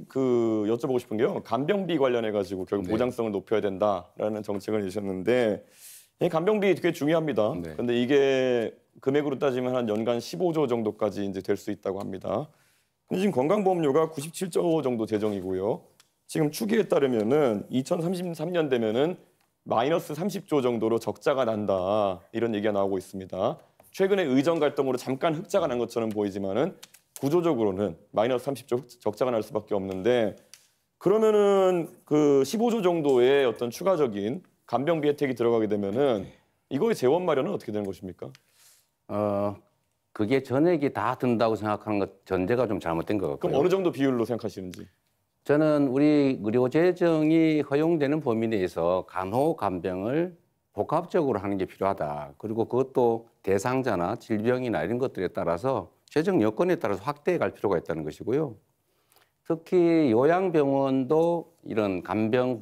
여쭤보고 싶은 게요. 간병비 관련해 가지고 결국 네. 보장성을 높여야 된다라는 정책을 내셨는데 이 간병비 되게 중요합니다. 네. 근데 이게 금액으로 따지면 한 연간 15조 정도까지 이제 될 수 있다고 합니다. 근데 지금 건강보험료가 97조 정도 재정이고요. 지금 추기에 따르면은 2033년 되면은 마이너스 30조 정도로 적자가 난다. 이런 얘기가 나오고 있습니다. 최근에 의정 갈등으로 잠깐 흑자가 난 것처럼 보이지만은 구조적으로는 마이너스 30조 적자가 날 수밖에 없는데 그러면은 그 15조 정도의 어떤 추가적인 간병비 혜택이 들어가게 되면은 이거의 재원 마련은 어떻게 되는 것입니까? 그게 전액이 다 든다고 생각하는 것 전제가 좀 잘못된 것 같고요. 그럼 어느 정도 비율로 생각하시는지? 저는 우리 의료재정이 허용되는 범위 내에서 간호, 간병을 복합적으로 하는 게 필요하다. 그리고 그것도 대상자나 질병이나 이런 것들에 따라서 재정 여건에 따라서 확대해 갈 필요가 있다는 것이고요. 특히 요양병원도 이런 간병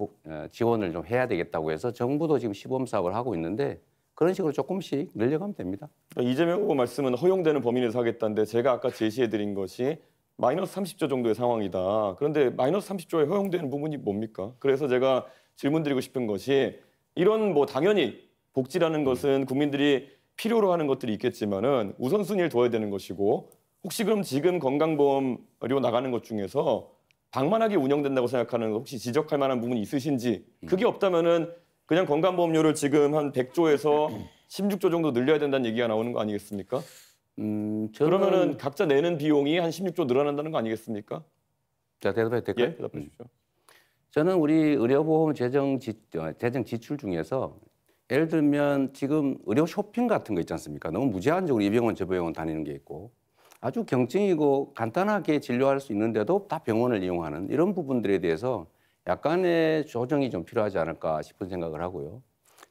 지원을 좀 해야 되겠다고 해서 정부도 지금 시범 사업을 하고 있는데 그런 식으로 조금씩 늘려가면 됩니다. 이재명 후보 말씀은 허용되는 범위 내에서 하겠다는데 제가 아까 제시해드린 것이 마이너스 30조 정도의 상황이다. 그런데 마이너스 30조에 허용되는 부분이 뭡니까? 그래서 제가 질문드리고 싶은 것이 이런 뭐 당연히 복지라는 것은 국민들이 필요로 하는 것들이 있겠지만은 우선순위를 둬야 되는 것이고 혹시 그럼 지금 건강보험료 나가는 것 중에서 방만하게 운영된다고 생각하는 혹시 지적할 만한 부분이 있으신지 그게 없다면은 그냥 건강보험료를 지금 한 100조에서 16조 정도 늘려야 된다는 얘기가 나오는 거 아니겠습니까? 그러면은 각자 내는 비용이 한 16조 늘어난다는 거 아니겠습니까? 자, 대답해도 될까요? 예, 대답해 주십시오. 저는 우리 의료보험 재정 지출 중에서 예를 들면 지금 의료 쇼핑 같은 거 있지 않습니까? 너무 무제한적으로 이 병원 저 병원 다니는 게 있고 아주 경증이고 간단하게 진료할 수 있는데도 다 병원을 이용하는 이런 부분들에 대해서 약간의 조정이 좀 필요하지 않을까 싶은 생각을 하고요.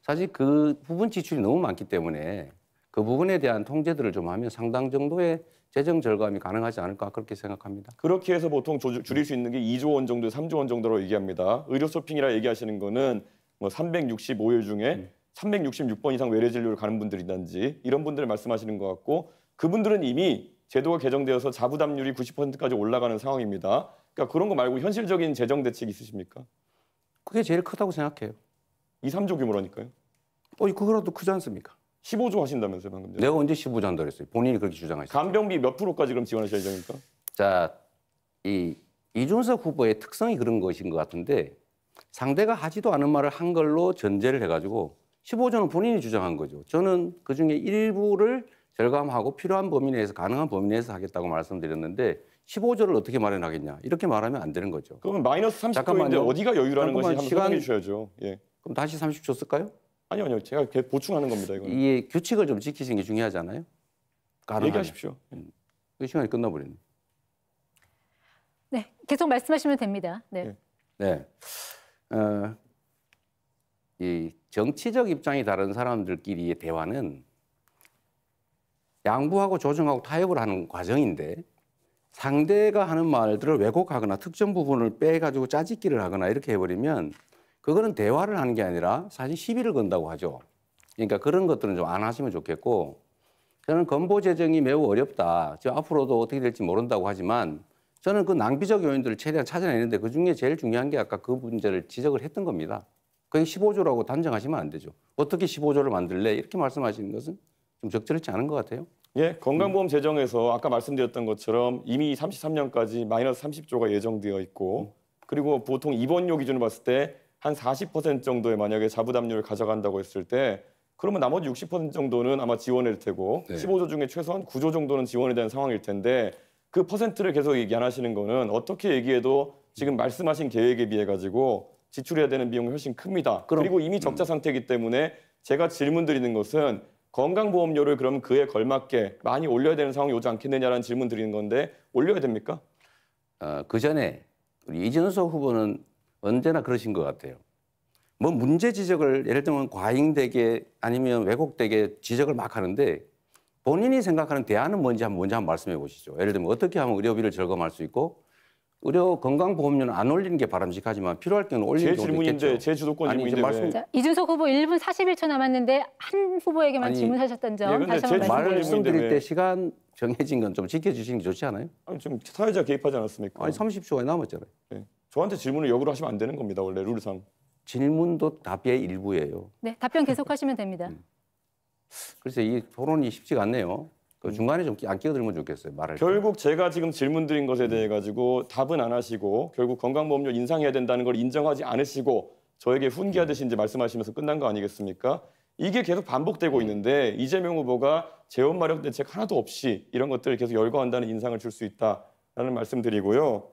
사실 그 부분 지출이 너무 많기 때문에 그 부분에 대한 통제들을 좀 하면 상당 정도의 재정 절감이 가능하지 않을까 그렇게 생각합니다. 그렇게 해서 보통 줄일 수 있는 게 2조 원 정도, 3조 원 정도로 얘기합니다. 의료 쇼핑이라 얘기하시는 거는 뭐 365일 중에 366번 이상 외래 진료를 가는 분들이든지 이런 분들을 말씀하시는 것 같고 그분들은 이미 제도가 개정되어서 자부담률이 90%까지 올라가는 상황입니다. 그러니까 그런 거 말고 현실적인 재정 대책 있으십니까? 그게 제일 크다고 생각해요. 2, 3조 규모라니까요. 그거라도 크지 않습니까? 15조 하신다면서요, 방금 전에. 내가 언제 15조 한다고 그랬어요? 본인이 그렇게 주장하셨죠. 간병비 몇 프로까지 그럼 지원하실 예정입니까? 자, 이준석 후보의 특성이 그런 것인 것 같은데 상대가 하지도 않은 말을 한 걸로 전제를 해가지고 15조는 본인이 주장한 거죠. 저는 그중에 일부를 절감하고 필요한 범위 내에서 가능한 범위 내에서 하겠다고 말씀드렸는데 15조를 어떻게 마련하겠냐 이렇게 말하면 안 되는 거죠. 그러면 마이너스 30조인데 어디가 여유라는 것이 한번 설명해 주셔야죠. 예. 그럼 다시 30조 쓸까요? 아니요. 제가 보충하는 겁니다. 이거는. 이 규칙을 좀 지키시는 게 중요하잖아요. 가능하면. 얘기하십시오. 그 시간이 끝나버렸네. 네, 계속 말씀하시면 됩니다. 네. 네. 이 정치적 입장이 다른 사람들끼리의 대화는 양보하고 조정하고 타협을 하는 과정인데 상대가 하는 말들을 왜곡하거나 특정 부분을 빼가지고 짜집기를 하거나 이렇게 해버리면 그거는 대화를 하는 게 아니라 사실 시비를 건다고 하죠. 그러니까 그런 것들은 좀 안 하시면 좋겠고 저는 건보 재정이 매우 어렵다. 지금 앞으로도 어떻게 될지 모른다고 하지만 저는 그 낭비적 요인들을 최대한 찾아내는데 그중에 제일 중요한 게 아까 그 문제를 지적을 했던 겁니다. 그게 15조라고 단정하시면 안 되죠. 어떻게 15조를 만들래? 이렇게 말씀하시는 것은 좀 적절치 않은 것 같아요. 예, 건강보험 재정에서 아까 말씀드렸던 것처럼 이미 33년까지 마이너스 30조가 예정되어 있고 그리고 보통 입원료 기준으로 봤을 때 한 40% 정도의 만약에 자부담률을 가져간다고 했을 때 그러면 나머지 60% 정도는 아마 지원일 테고 네. 15조 중에 최소한 9조 정도는 지원이 되는 상황일 텐데 그 퍼센트를 계속 얘기 안 하시는 거는 어떻게 얘기해도 지금 말씀하신 계획에 비해 가지고 지출해야 되는 비용이 훨씬 큽니다. 그리고 이미 적자 상태이기 때문에 제가 질문드리는 것은 건강보험료를 그럼 그에 걸맞게 많이 올려야 되는 상황이 오지 않겠느냐라는 질문 드리는 건데 올려야 됩니까? 그 전에 우리 이준석 후보는 언제나 그러신 것 같아요. 뭐 문제 지적을 예를 들면 과잉되게 아니면 왜곡되게 지적을 막 하는데 본인이 생각하는 대안은 뭔지 먼저 한번 말씀해 보시죠. 예를 들면 어떻게 하면 의료비를 절감할 수 있고 의료 건강보험료는 안 올리는 게 바람직하지만 필요할 경우는 올리는 제 경우도 질문인데 있겠죠. 제 주도권 아니, 이제 질문인데 왜? 말씀- 자, 이준석 후보 1분 41초 남았는데 한 후보에게만 아니, 질문하셨던 점 예, 근데 다시 한번 제 말씀드리겠습니다. 말씀드릴 왜- 때 시간 정해진 건 좀 지켜주시는 게 좋지 않아요? 아니, 좀 사회자 개입하지 않았습니까? 아니 30초가 남았잖아요. 예. 저한테 질문을 역으로 하시면 안 되는 겁니다. 원래 룰상. 질문도 답의 일부예요. 네, 답변 계속하시면 됩니다. 그래서 이 토론이 쉽지가 않네요. 그 중간에 좀 안 끼어들면 좋겠어요. 말할 때. 결국 제가 지금 질문 드린 것에 대해 가지고 답은 안 하시고 결국 건강보험료 인상해야 된다는 걸 인정하지 않으시고 저에게 훈계하듯이 이제 말씀하시면서 끝난 거 아니겠습니까? 이게 계속 반복되고 있는데 이재명 후보가 재원 마련 대책 하나도 없이 이런 것들을 계속 열거한다는 인상을 줄 수 있다라는 말씀드리고요.